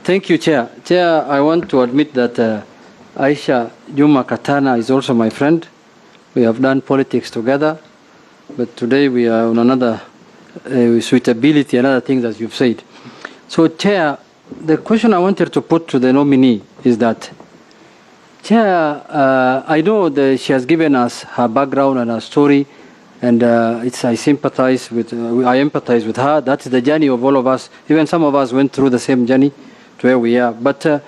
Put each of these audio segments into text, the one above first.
Thank you, Chair. Chair, I want to admit that Aisha Jumwa is also my friend. We have done politics together, but today we are on another suitability and other things that you've said. So, Chair, the question I wanted to put to the nominee is that, Chair, I know that she has given us her background and her story, and I empathize with her. That's the journey of all of us. Even some of us went through the same journey to where we are. But,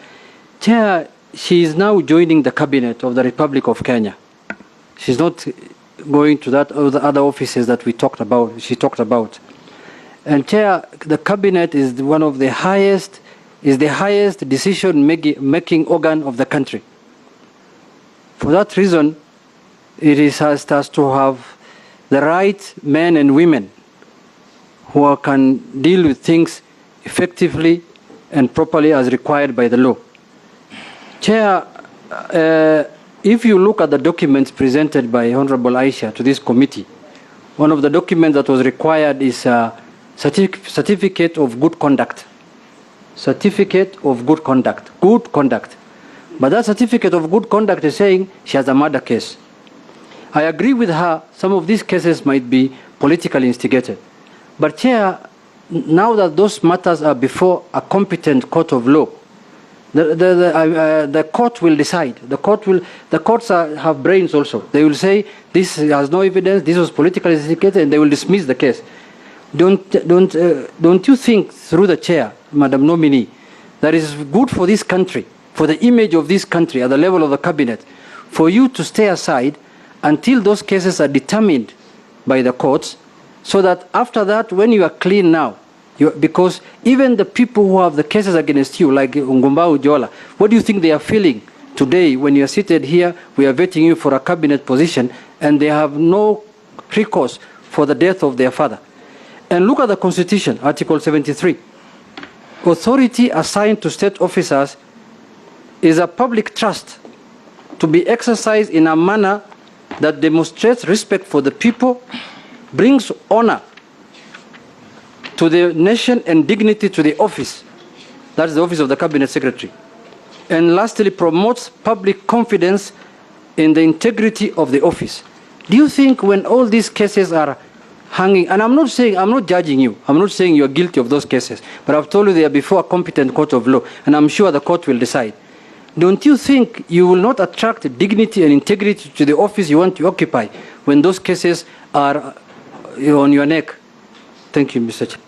Chair, she is now joining the cabinet of the Republic of Kenya. She's not going to that other offices that she talked about. And Chair, the cabinet is one of the highest, decision-making organ of the country. For that reason, it has to have the right men and women who can deal with things effectively and properly as required by the law. Chair, if you look at the documents presented by Honorable Aisha to this committee, one of the documents that was required is a certificate of good conduct. Certificate of good conduct. Good conduct. But that certificate of good conduct is saying she has a murder case. I agree with her, some of these cases might be politically instigated. But Chair, now that those matters are before a competent court of law, the court will decide. The courts have brains also. They will say this has no evidence, this was politically instigated, and they will dismiss the case. Don't you think, through the Chair, Madam Nominee, that it is good for this country, for the image of this country at the level of the cabinet, for you to stay aside until those cases are determined by the courts, so that after that, when you are clean now, because even the people who have the cases against you, like Ngumba Ujola, what do you think they are feeling today when you are seated here, we are vetting you for a cabinet position, and they have no recourse for the death of their father? And look at the Constitution, Article 73. Authority assigned to state officers is a public trust to be exercised in a manner that demonstrates respect for the people, brings honor to the nation and dignity to the office. That's the office of the Cabinet Secretary. And lastly, promotes public confidence in the integrity of the office. Do you think when all these cases are hanging, and I'm not judging you, I'm not saying you are guilty of those cases, but I've told you they are before a competent court of law, and I'm sure the court will decide. Don't you think you will not attract dignity and integrity to the office you want to occupy when those cases are on your neck? Thank you, Mr. Chair.